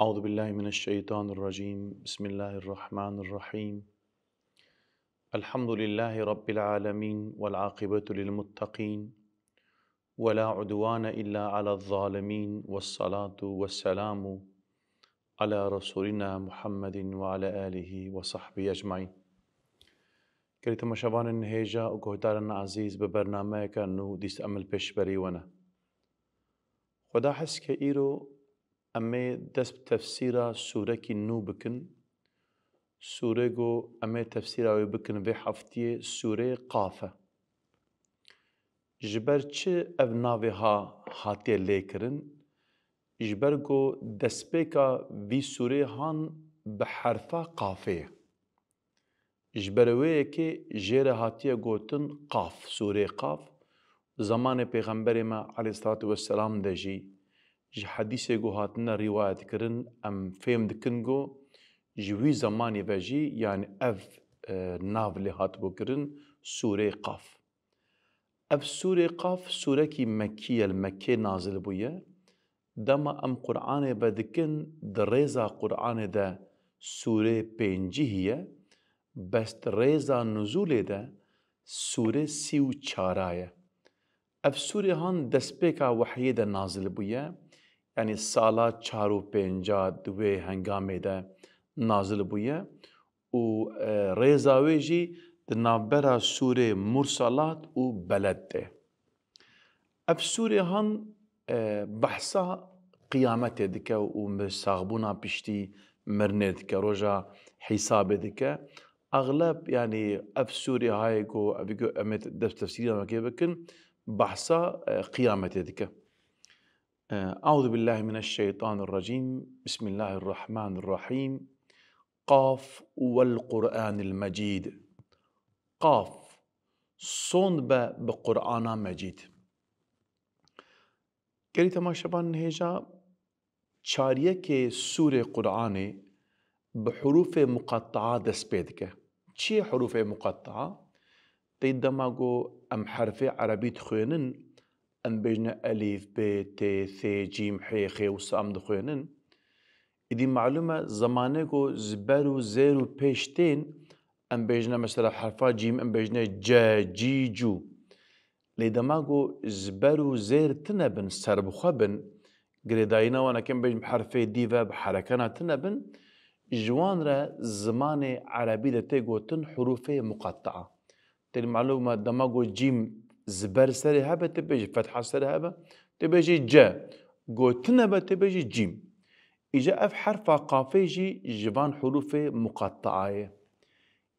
أعوذ بالله من الشيطان الرجيم. بسم الله الرحمن الرحيم. الحمد لله رب العالمين والعاقبة للمتقين ولا عدوان إلا على الظالمين، والصلاة والسلام على رسولنا محمد وعلى آله وصحبه أجمعين. كريت مشابان النهيجا وقهدارنا عزيز ببرنامج كأنه ديس أمل بشبري ونا خدا حس كإيرو أمي دس تفسير سورة كنو بكن سوره گو امه تفسیر آوی بکن به هفته سوره قافه جبر چه او ناوی ها هاتی لیکرن جبر گو دسپیکا وی سوره هان به حرفا قافه جبر وی که جیر هاتی گوتن قاف سوره قاف زمان پیغمبر ما علیه الصلاة والسلام دجی حدیث گو هاتنا روایت کرن ام فهم دکن گو جوی زمانی وجی یعنی اف ناو لحات بکرن سوره قاف. اف سوره قاف سوره کی مکیه المکه نازل بویه دما ام قرآن بدکن در ریزا قرآن ده سوره پنجیه بس ریزا نزول ده سوره 34 اف سوره هان دسپیکا وحیه ده نازل بویه یعنی سالا 4 و 5 دوی هنگامه ده نازل بویه و ریزاوی جی دنابرا سوره مرسلات و بلد ده. اف سوره هان بحثا قیامت دکه و مساغبونا پشتی مرنه دکه روژا حساب دکه اغلب يعني اف سوره هاي کو ابيكو امت دف تفسير ما كيف بكن بحثا قيامت دكه. أعوذ بالله من الشيطان الرجيم. بسم الله الرحمن الرحيم. قاف والقرآن المجيد. قاف صون بقرآن مجيد. كريت ما شبان هجا چارية كي سورة قرآن بحروف مقطعة دسبيدك. چي حروف مقطعة؟ تيدماغو أم حرف عربي تخوينن أم بيجنا ألف ب ت ث جيم ح خ وسام دخوينن إدي معلومة زمانكو زبرو زيرو بيشتين أم بيجنا مثلا حرفا جيم أم بيجنا جا جي جو ليدماغو زبرو زير تنبن سربخبن قريداينا وانا كم بيجم حرفي ديفا بحركانا تنبن جوان را زمان عربي ده تيغوتن حروف مقطعة تل معلومة دماغو جيم زبر سري هبه تبيجي فتحة سري هبه تبيجي جا قوتنا به تبيجي جيم إجا أف حرف قافي جي جوان حروف مقطعة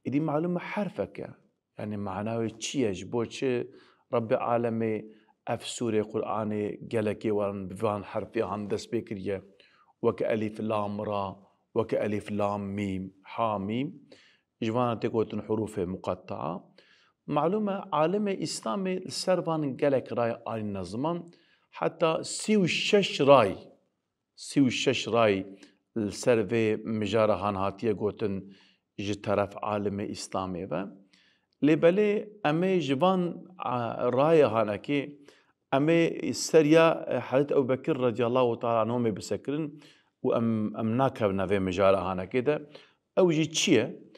إدي معلومة حرفك يعني معناه تشيه جبو تشي رب عالمي أف سورة قرآن جلكي ورن بفان حرفي عن دس بكرية وكألف لام را وكألف لام ميم حا ميم جوان تكوتن حروف مقطعة معلومة عالم إسلامي السربان جلك راي آل نظمان حتى 36 راي السرفي مجارة هانهاتية قوتن جي طرف عالم إسلامي و لبالي أمي جوان راي هانكي أمي سريا حضرت أبو بكر رضي الله تعالى عنهم بسكرن وأم ناكبنا في مجارة هانكي ده أو جي تشيه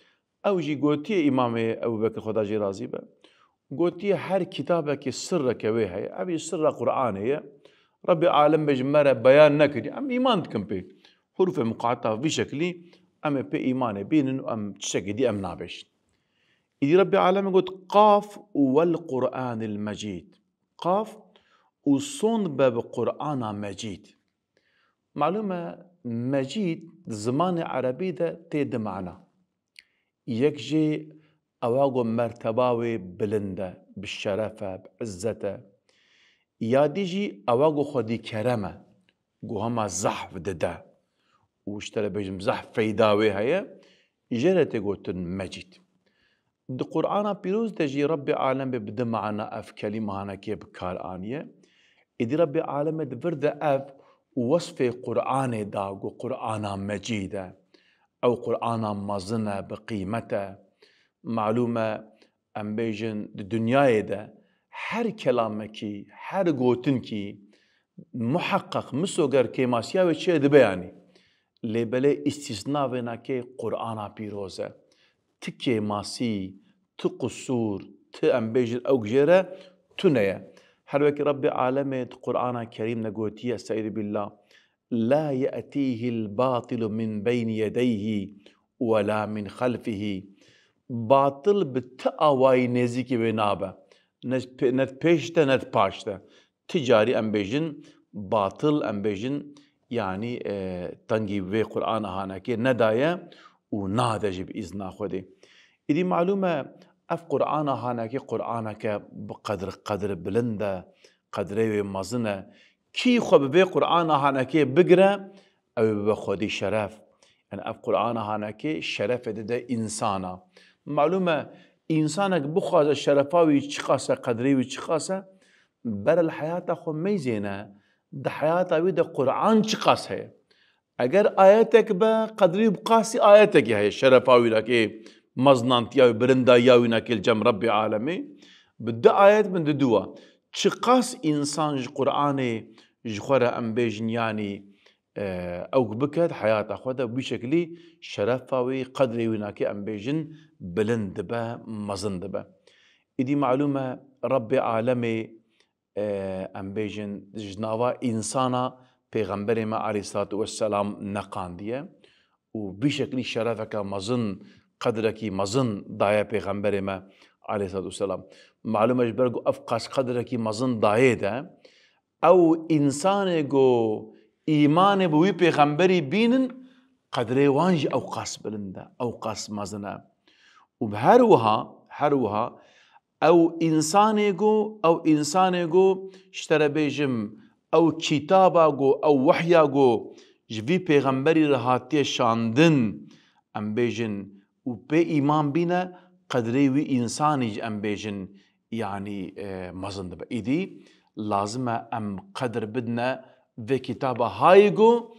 او جي قوتي امام ابو بكر خدا جي راضي به قوتي هر كتابك السر كوي هي ابي سر قرآن هي ربي عالم بجمره بيان نكري ام ايمان تكم بي حروف مقاطعه بشكلي ام بي ايمان بين ام تشكدي ام نابش يدي ربي عالم قلت قاف والقرآن المجيد قاف وصون باب قرآن مجيد معلومه مجيد زمان عربي ده تيد معنا یک جی اواغو مرتباوی بلنده بالشرفه بعزته یادی جی اواغو خودی کرمه گو هما زحف دده واشترى بيجم زحف فيداوي هيا جرت قوتن مجيد د قرآن بيروز دجي ربي عالم ببدا معنا اف كلمة هانا كي بكار آنية ادي ربي عالم دفرد اف وصف قرآن داغو قرآن مجيده أو قرآن مازنة بقيمته معلومة أم بيجن الدنيا ده هر كلامكي هر قوتنكي محقق مسوغر كيماسيا وشي دبياني لێبەلێ ئیسیسناوێ ناکێ قورئانا پیرۆزە تو کێماسی تو قسوور تو ئەمبێژن ئەو گژێرە تو نەیە هەروەکی ربی عالەمێت قورئانا کەریم نەگوتیە سەعید بالله لا يأتيه الباطل من بين يديه ولا من خلفه باطل بتە ئاوایی نێزیکی وێ نابە نەت پێشتە نەت پاشتە تجاری ئەمبێژن باطل ئەمبێژن یعنی تەنگی وێ قورئانە هانەکێ نەدایە و نادەژی بئیزنا خودێ ئیدی معلومە ئەف قورئانە هانەکێ قورئانەکە قەدر بلندە قەدرێ وێ مەزنە کی خۆ ببێ قورئانە هانەکێ بگرە ئەوێ ببە خودی شەرەف یعنی ئەف قورئانە هانەکێ شەرەفێ دەدە ئینسانە معلومە ئینسانێک بخوازە شەرەفاوی چی خاسە قەدرێوی چی خاسە بەرە لە حیاتە خۆ مەیزێنە دە حیاتە وی دە قورئان چی قاس هەیە ئەگەر ئاەتێک بە قەدری بقاسی ئاەتێکی هەیە شەرەفاویەکێ مەزنانتیاوی برنداییاوی نەکێ جەم رەبی عالەمێ بدە ئاەت من ددووە چی قاس ئینسان ji قورئانê ji xwe re em bêjin yanî ew biket heyata xwe de wî şeklî şerefa wî qedrê wî nakê em bêjin bilind dibe mezin dibe îdî malûm e Rebbê alemê em bêjin ji nava însana pêxemberê me aleyhissalatu vesselam neqandiye û wî şeklî şerefeke mezin qedrekî mezin daye pêxemberê me aleyhissalatu vesselam معلوم اش برگو اف قاس قدر کی مزن دایه ده او انسان گو ایمان بوی پیغمبری بینن قدر وانج او قاس بلنده او قاس مزنه و هروها او انسان گو اشتره بیجم او کتابا گو او وحیا گو جوی پیغمبری رهاتی شاندن ام بیجن و به ایمان بینه قدری وی انسانی ام بیجن يعني مزن دبا إيدي لازم أم قدر بدنا في كتاب هايجو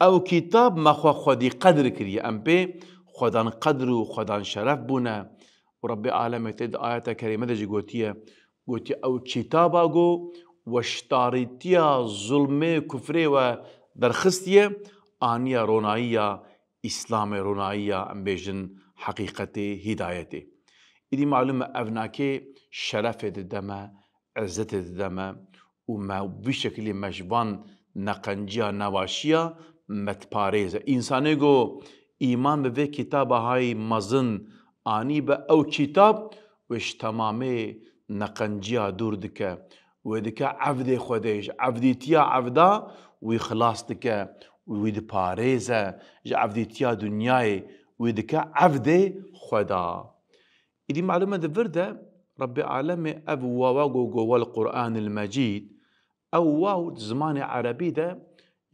أو كتاب ما خودي قدر كري أم بي خدان قدر وخدان شرف بنا وربي عالم تد آيات كريمة دي قوتي أو كتاباجو واشتاريتيا ظلمي كفري ودرخستية آنيا رونائية إسلام رونائية أم بيجن حقيقتي هدايتي إدي معلومة أبناكي شرف ددما عزت ددما وما بشكل مجبان نقنجيا نواشيا متباريزة إنساني جو إيمان بفي كتاب هاي مزن آني با أو كتاب وش تمامي نقنجيا دور دكا ودكا عبد خوديش عبديتيا عبدا ويخلاص دكا ويد باريزة عبديتيا دنياي ودكا عبد خدا إدي معلومة دفردة ربي عالمي أب واو جوا القرآن المجيد أو واو زمان عربي ده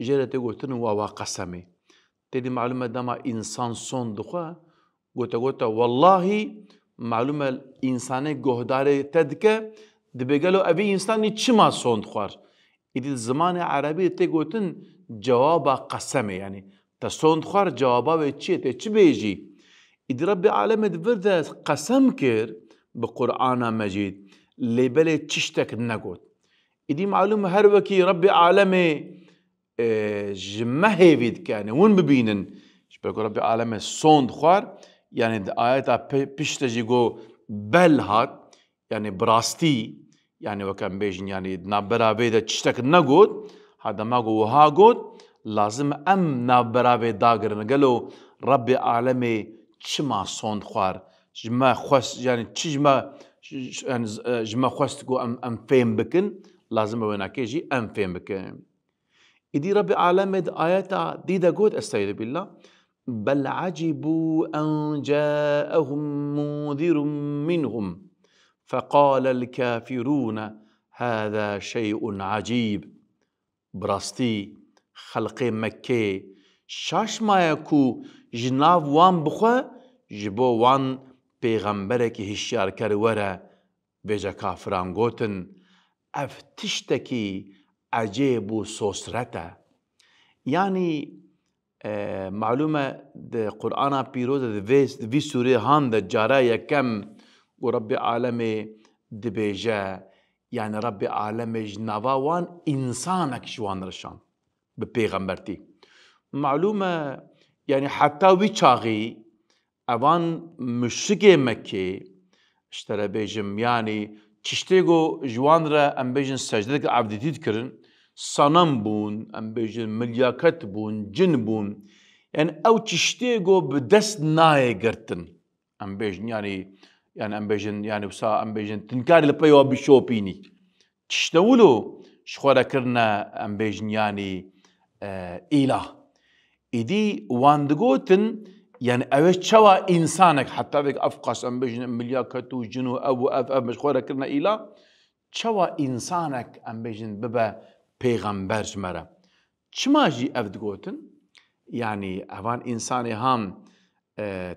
جرت قلتن واو قسمي تدي معلومة دما إنسان صون دخوا قلت والله معلومة الإنسان جهدار تدك دبيقالو أبي إنساني چما صون دخوار إدي زمان عربي تقولتن جواب قسمي يعني تصون دخوار جوابه وچي تچ بيجي إدي ربي عالمي دفرده قسم كر بقرآن مجيد لبلي تشتك نقود إدي معلومة هروكي ربي عالمي جمه هيفيد كان ون ببينن شبكو ربي عالمي صوند خوار يعني آياتا بيشتجي جو بل هات يعني براستي يعني وكان بيجن يعني نابرا بيدا تشتك نقود هذا ما قو وها قود لازم أم نابرا بيدا قالو ربي عالمي چما صوند خوار جما خوست يعني تجما يعني جما خوست جو ام فهم بكن لازم وناكيجي ام فهم بكن إدي ربي عالمد آياتا ديدا قود استعيذ بالله بل عجبوا أن جاءهم منذر منهم فقال الكافرون هذا شيء عجيب براستي خلق مكة شاش ما يكو جناف وان بخوا جبو وان پیغمبرێکی هشیارکەر وەرە بێجە کافران گوتن ئەف تشتێکی عەجێب و سۆسرەتە یانی معلومە قورئانا پیرۆزە vê sûrê han de cara yekem û Rebbê alemê dibêje yani Rebbê alemê ji nava wan însanek ji wan rişand bi pêxembertî معلومة يعني حتى وي چاغي اوان مشرقي مكة اشترى بيجم يعني تشتيغو جوان را ام بيجن سجدك عبدتي كرن صنم بون ام بيجن ملياكت بون جن بون يعني او تشتيغو بدست ناي قرتن ام بيجن يعني ام بيجن يعني وسا ام بيجن تنكاري لبيوا بشوبيني تشتولو شخورا كرنا ام بيجن يعني إله إدي واندقوتن يعني أوش شوا إنسانك حتى بك أفقس أم بيجن ملياكتو جنو أبو أف مشخورة كرنا إله شوا إنسانك أم بيجن ببا پیغمبر جمرة چما جي أفدقوتن يعني أوان إنساني هام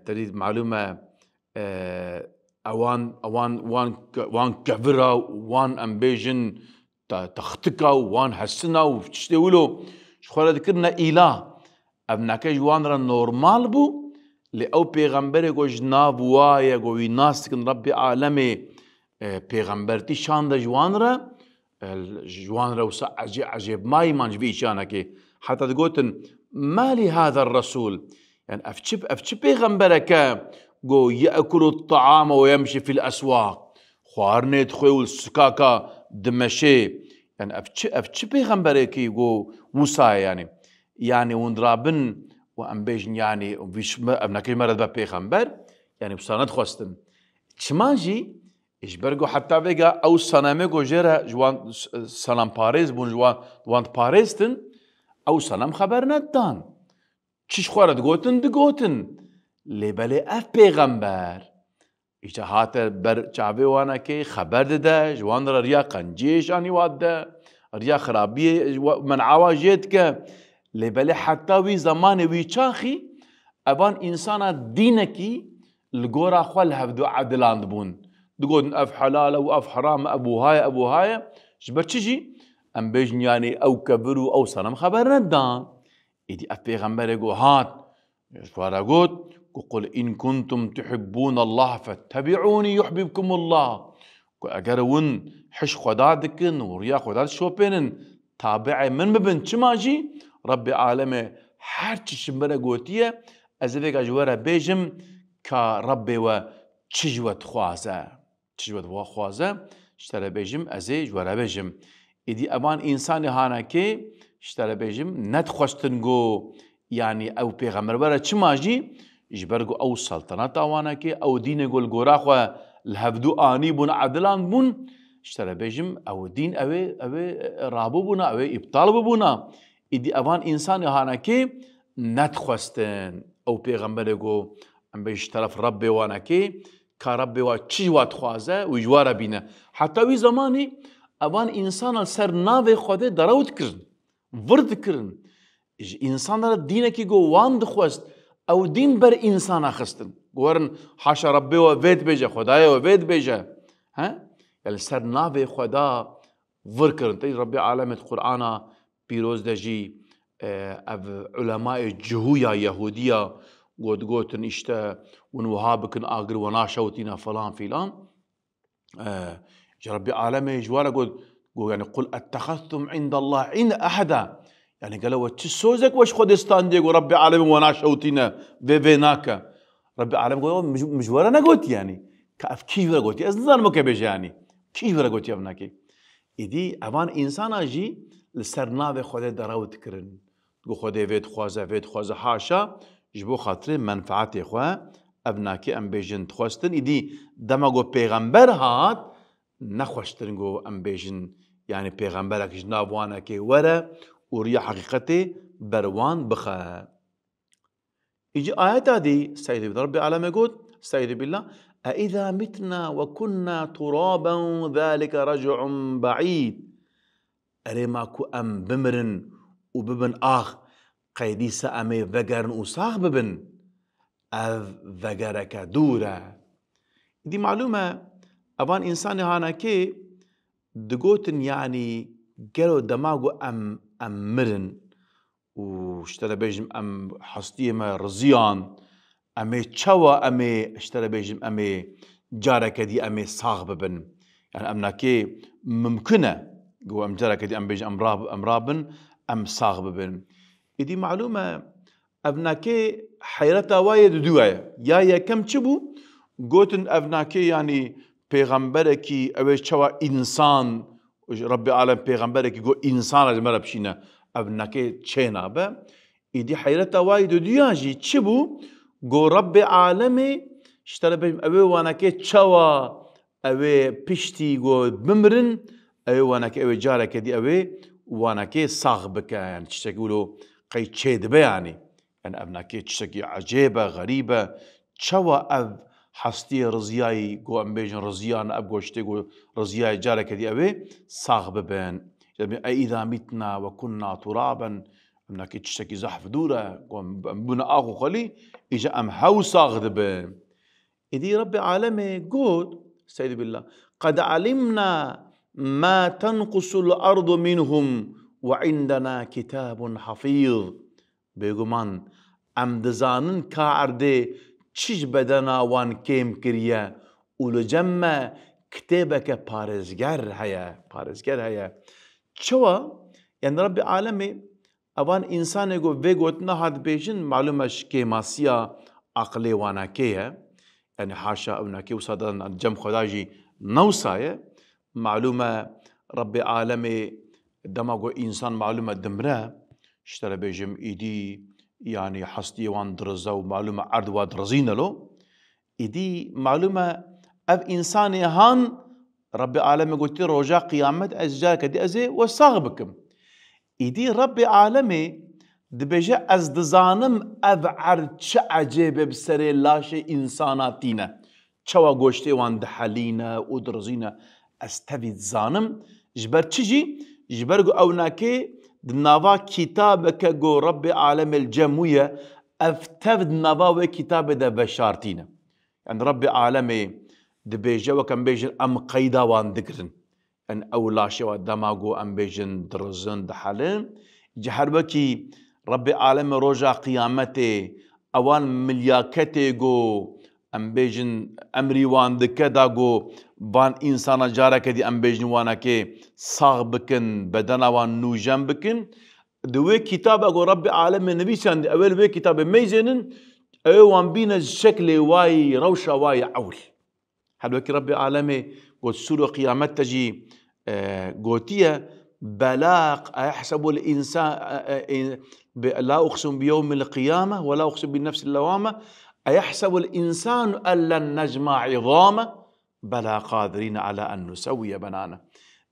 تريد معلومة وان كفرة وان أم بيجن تختكا وان حسنا وشتولو شخورة ذكرنا إله ابناکه جوان را نورمال بو لی او پیغمبر گو جناب وایا گو ویناس کن رب عالم پیغمبرتی شان دا جوان را وسا عجیب ما يمانج بي شانك حتى تقولن ما لهذا الرسول يعني افتش پیغمبرك گو يأكل الطعام ويمشي في الأسواق خوارنت خويل سكاكا دمشي يعني افتش پیغمبرك گو وسا يعني وندرابن وام بيجن يعني وفيش ابناكي مرض ببيغمبر يعني بصانت خواستن چماجي اجبرگو حتى بيجا او سنامي جرا جوان سلام باريز بون جوان باريزتن او سلام خبر ندان چش خوارد دقوتن لبالي اف بيغمبر اجا هات بر چاوي وانا كي خبر ده جوان ريا قنجيش اني واد ريا خرابيه من عواجيتك لبالي حتى وي زمان وي چاخي ابان انسان دينكي الجورا خوال هفدو عدلاند بون دقول اف حلال واف حرام ابو هاي جبتشي ام بيجن يعني او كبروا او صنم خبر ندان ايدي اف بيغمبر يقول هات فراغوت قل ان كنتم تحبون الله فاتبعوني يحببكم الله اگر ون حش خدادكن وريا خداد شوبينن تابعي من ببن چماجي رب عالمه هرچی شمبره گوتیه از ویگا جواره بیجم که رب و چجوت خوازه اشتره بیجم از جواره بیجم ایدی ابان انسانی هانا که اشتره بیجم ندخوشتن گو يعني او پیغمبر برا چماجی اجبرگو او سلطنت آوانا که او دین گل گورا خواه الهفدو آنی بون عدلان بون اشتره بیجم او دین اوه رابو بونا اوه ابطال بونا ایدی اوان انسان هانا که ندخواستن او پیغمبر گو ام بیش طرف رب وانا که رب وا چی وات خوازه و جواره بینه حتی وی زمانی اوان انسان سر ناو خوده دراود کرن ورد کرن انسان را دینه که گو وان دخواست او دین بر انسان خستن گورن حاشا رب وا وید بیجه خدای و وید بیجه یعنی سر ناو خدا ور کرن تی رب عالمت قرآن پیروز دجی علماء جهويا يهودية قوتن اشتا ونوهابكن آقر وناشوتنا فلان فلان ربي عالمي جوالا قول يعني قل اتخذتم عند الله عند أحدا يعني قالوا تسوزك وش خدستان ديقو ربي عالمي وناشوتنا بيناك ربي عالمي قول مجوالا نقول يعني كيف كيف قلت أصلا مكبش يعني كيف قلت يا ابنك إدي أبان إنسان أجي لسرناو خود دراوت کرن گو خود وید خوازه حاشا جبو خاطر منفعت خواه ابناکی ام بیجن تخواستن ایدی دما گو پیغمبر هات نخوشتن گو ام بیجن يعني پیغمبرك جنابوانا كي ورا وريا حقيقتي بروان بخا يجي آيات هذه سيد ربي على ما يقول سيد بالله أإذا متنا وكنا ترابا ذلك رجع بعيد أريماكو أم بمرن وببن آخ قيدي سأمي فقرن وصاغ ببن أذ فقرك دورة دي معلومة أبان إنساني هانا كي دقوتن يعني قالوا دماغو أم مرن واشترى بيجم أم حصتي ما رزيان أمي تشوا أمي اشترى بيجم أمي جارك دي أمي صاغ ببن يعني أمنا كي ممكنة جو أم جارك دي أم بيجم أم رابن أم صاغ ببن إدي معلومة أبناكي حيرتا وايد دوايا يا يكم تشبو قوتن أبناكي يعني پیغمبركي أوش شوا إنسان ربي عالم پیغمبركي قو إنسان المرة بشينا أبناكي تشينا با إدي حيرتا وايد دواجي تشبو قو ربي عالمي اشترى بهم أوي واناكي شوا أوي بشتي قو بمرن أوي واناكي أوي جارك دي أوي واناكي صاغ بك يعني تشتكي يقولوا قي تشيد يعني أبناكي تشتكي عجيبة غريبة شوا أب حستي رزياي قو أمبيجن رزيان أب قوشتي قو رزياي جارك دي أوي صاغ ببين إذا متنا وكنا ترابا أبناكي تشتكي زحف دورة قو بنا آخو خلي إجا أم هاو صاغ دبين إدي ربي عالمي قول سيد بالله قد علمنا ما تنقص الأرض منهم وعندنا كتاب حفيظ بيقومان ام دزانن كارده چش بدنا وان كيم كريا ولجمع كتابك بارزگر هيا چوا يعني ربي عالمي اوان انسان يقول بيقوتنا هاد بيجن معلومش كيماسيا عقلي وانا كيه يعني حاشا اونا كي وصادن الجم خداجي نوصايا معلومة ربي عالمي دماغو انسان معلومة دمرة اشترى بيجم ايدي يعني حستي وان درزا ومعلومة عرض وادرزين له إدي معلومة أب إنساني هان ربي عالمي قلت رجاء قيامت أزجاك دي أزي وصاغبكم إدي ربي عالمي دبجة أز دزانم أب عرض عجيب بسري لاشي إنساناتينا شوا قوشتي وان دحالينا ودرزينا أستفيد زانم جبر تشجي جبرقو أوناكي دنافا كتابك جو ربي عالم الجموية افتفد نافا كتاب دا بشارتينا يعني ربي عالمي دبيجا وكم بيجن ام قيدا وان ذكرن ان اولاشي ودماغو ام بيجن درزن دحالين جحربكي ربي عالم روجا قيامتي اوان ملياكتي جو ام بيجن امري وان دكدا جو بان انسان جارك دي ام بيجن وانا كي صاغ بكن بدنا وان نوجم بكن دوي كتاب اقو ربي عالم النبي سان اول وي كتاب ميزنن او وان بينا شكل واي روشه واي عول حدوكي ربي عالمي قد سورة قيامت تجي قوتية بلاق أيحسب الإنسان لا أقسم بيوم القيامة ولا أقسم بالنفس اللوامة أيحسب الإنسان أن لن نجمع عظامه بلا قادرين على أن نسوي بنانه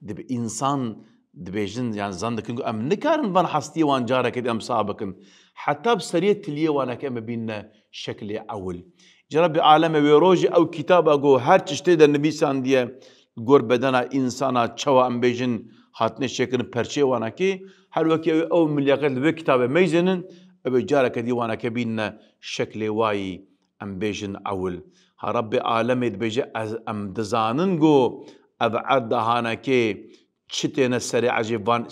دب إنسان دبيجن يعني زندك أم نكارن بان حستي وان جارك أم صابكن حتى بسرية تليه وانا كما بينا شكل أول جرب عالم ويروجي أو كتاب أقو هر تشتيد النبي سان ديه قور بدنا إنسانا تشوى أم بيجن هاتني شكل پرچه وانا كي هر وكي أو ملياقات لبي كتاب ميزنن أبو جارك دي وانا كبينا شكل واي أم بيجن أول رب عالم دبيجي أم دزانن قو أبعد هانا كي چتينا السري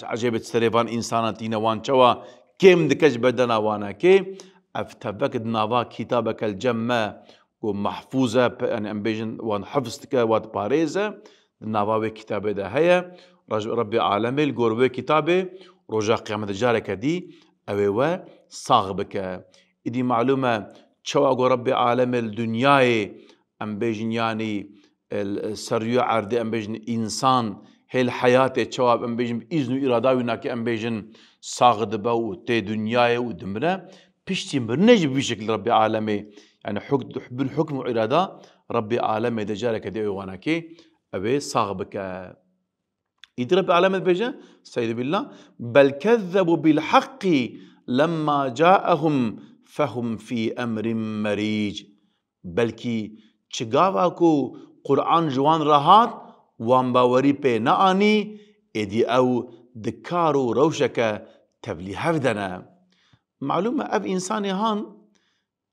عجيبت سريفان إنساناتينا وان تشوى كيم دكش بدنا وانا كي افتبك دنافا كتابك الجمة ومحفوظة يعني أمبيجن وان حفظتك وات باريزة دنافا كتابة ده هيا ربي عالمي القور كتابة رجاء قيامة جارك دي أوي صاغبك إدي معلومة شو أقول ربي عالمي الدنيا أمبيجن يعني السريع عردي أمبيجن إنسان هي الحياة شواب أمبيجن بإذن إرادة وناكي أمبيجن صاغدبه وتي دنيا ودمره بيشتي برنج بشكل ربي عالمي يعني بالحكم وإرادة ربي عالمي دجارك دي واناكي أبي صاغبك إذا ربي عالمي بيجا سيد بالله بل كذبوا بالحق لما جاءهم فهم في أمر مريج بلكي چگاواكو قرآن جوان رهات وان باوري بي نعاني إدي أو دكارو روشك تبلي هفدنا معلومة أب إنساني هان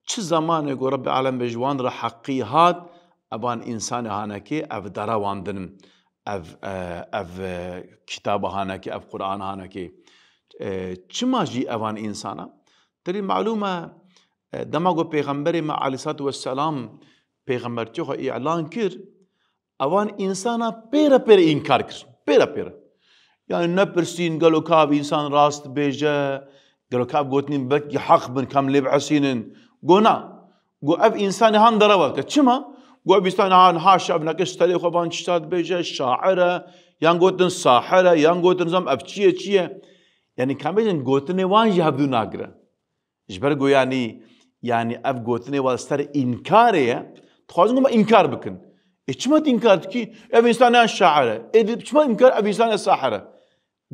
چه زمان يقول ربي عالم بجوان را حقي هات أبان إنساني هانكي أف دارا واندن أف كتاب هانكي أف قرآن هانكي چما جي أبان إنسانا تري معلومة دماغو پیغمبر ما عليه الصلاة والسلام پیغمبر تيوخ إعلان كر أبان إنسانا بيرا إنكار كر بيرا يعني نبرسين قالوا كاب إنسان راست بيجا قالوا كاب قوتنين بك حق بن كم لي بعسينن قونا قو أب إنسان هان دروا كتشما قو أب إنسان هان هاشا ابنك اشتري خبان اشتاد بيجا الشاعرة يان قوتن ساحرة يان قوتن زم أبتشيه تشيه يعني كم بيجن قوتني وان يهبدو ناقرة جبرقو يعني أب قوتني والستر إنكارية تخوزن ما إنكار بكن إيش ما تنكر كي أب إنسان هان شاعرة إيش ما إنكار أب إنسان ساحرة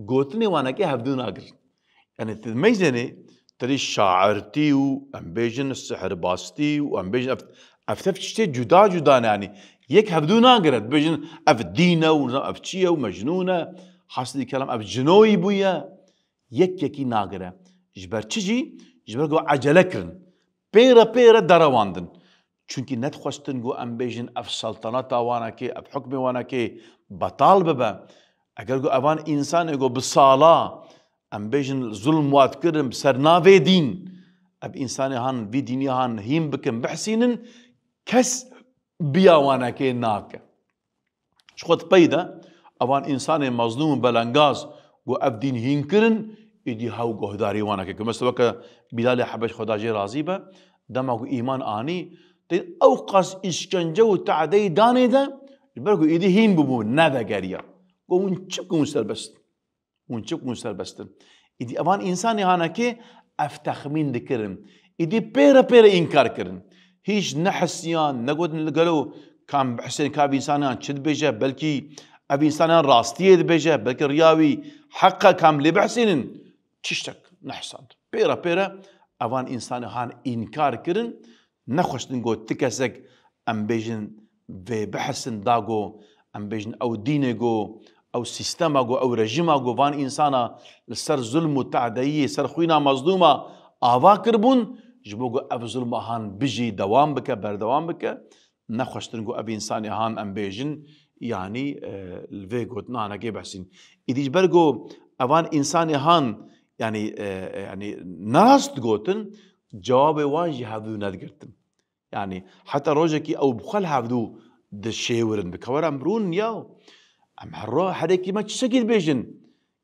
قوتني وانا كي هبدو ناقر يعني تميزني تري شاعرتي وأمبيجن السحر باستي وأمبيجن أفتشتي جدا يعني يك هبدو ناقرت بيجن أف دينة وأف تشية ومجنونة حاصل كلام أف جنوي بويا يكي ناقرة جبر تجي جبر جو عجلة كرن بيرا درواندن چونكي نتخوستن جو أمبيجن أف سلطنة وانا كي أف حكم وانا كي بطال ببا اگر جو اوان انسان جو بصالا أمبيجن ظلم واد كرم سرناوي دين اب انسان هان في ديني هان هيم بكم بحسينن كس بيا وانا كي ناك شخوت بيدا اوان انسان مظلوم بلنغاز جو اب دين هين كرن يدي هاو گهداري وانا كي مثلا وك بلال حبش خدا جي راضي با دماغ ايمان اني تي اوقاس اشكنجه وتعدي داني ده برغو يدي هين ببو نذا غريا ونشبكم سربستن إدي أبان إنساني هانا كي أفتخمين دكرن إدي بيرا إنكار كرن هيش نحسيان نقود نلقلو كان بحسين كاب إنسانيان شد بيجا بلكي أبي إنسانيان راستيه بيجا بلكي رياوي حقا كام اللي بحسين تشتك نحسان بيرا أبان إنساني هان إنكار كرن نخوش نقود تكسك أم بيجن في بحسن داغو أم بيجن أو دينيغو أو سيستماغو أو رجيماغو فان إنسانا لسر ظلم وتعديي سر خوينا مظلومة آوا كربون جبوغو أف ظلم هان بجي دوام بك بردوام بك نخوشتنغو أبي إنساني هان أم بيجن يعني الفيغوت نانا كي بحسين إذا جبرغو أفان إنساني هان يعني ناس تقوتن جواب واجي هذو ندقرتن يعني حتى روجكي أو بخل هذو دشيورن بكورا مرون ياو أم حرّا حريكي ما تشتكي بيجن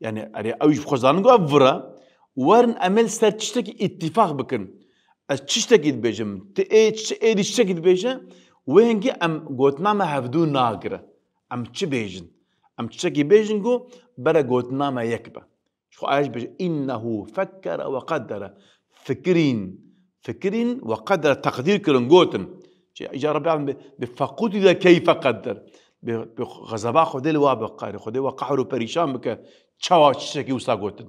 يعني أري أوج بخزانكو أفرا ورن أمل سر تشتكي اتفاق بكن تشتكي بيجن تأي تشتكي بيجن وينجي أم قوتنا ما هفدو ناقرة أم تشبيجن أم تشتكي بيجن جو برا قوتنا ما يكبه شو عايش بيجن إنه فكر وقدر فكرين وقدر تقدير كرن قوتن جاء ربي العالمين بفقود كيف قدر بغزبا خودي وابقاري خودي وقحرو بريشان بك تشاوا تشتكي وساقوتن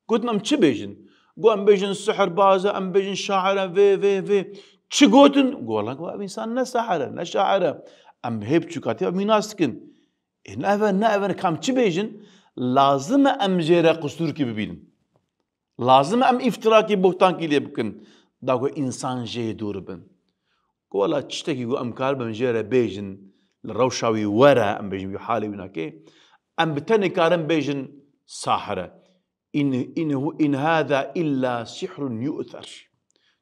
قلنا ام تشي بيجن قو ام بيجن سحر بازة ام بيجن شاعرة في تشي قوتن قو والله قو ام انسان نا سحرة نا شاعرة ام هيب تشكاتي ام يناسكن نأفن كام تشي بيجن لازم ام جيرا قصور كي ببين لازم ام افتراكي بوتان كي ليبكن داقو انسان جي دور بن قو والله تشتكي قو ام كاربا جيرا بيجن الروشاوي ورا ام بيجن بحالي وناكي ام بتني كارم بيجن ساحرة إن هذا إلا سحر يؤثر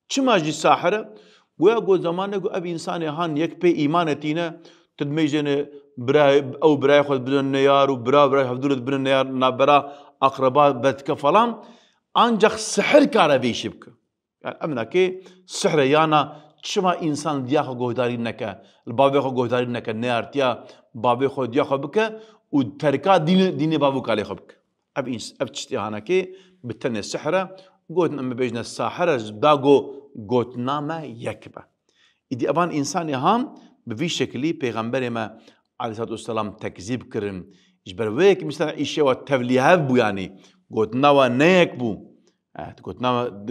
شما جي ساحرة ويقول زمانه أبي إنسان هان يكبي إيمانتينا تدميجن براي خد بدون النيار براي حفظولت بدون النيار نابرا أقرباء بدك فلان أنجح سحر كاربي شبك يعني أمنا كي سحر يانا شما إنسان دياخو قهداري نكا البابي خو قهداري نكا نيار تيا بابي خو دياخو بك وتركات دين بابو كالي خبك أب تشتي هانا كي بالتنى السحرة قوتنا أما بيجنا الساحرة داغو قوتنا ما يكبه إدي أبان إنساني هام بفي شكلي پیغمبر ما عليه الصلاة والسلام تكذيب كرن جبر ويك مثلا إشياء والتبليهات بو يعني قوتنا ونيك بو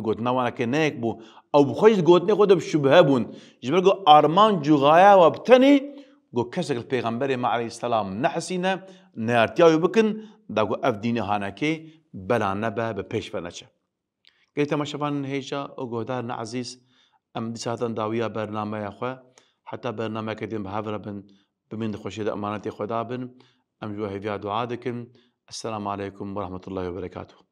قوتنا ونكي نيك بو أو بخوش قوتنا خود بشبه بون جبر قو أرمان جغايا وابتني قو كسك البيغمبر ما عليه السلام نحسينا نارتياوي بكن داغو اف ديني هاناكي بلا نبا بپیش فنچه قلت ما شفان هيجا او گودار عزيز ام دي ساتن داويا برنامه يا خو حتى برنامه كدين بهافر بن بمن خوشي امانتي خدا بن ام جو هيفيا دعاء دكن السلام عليكم ورحمه الله وبركاته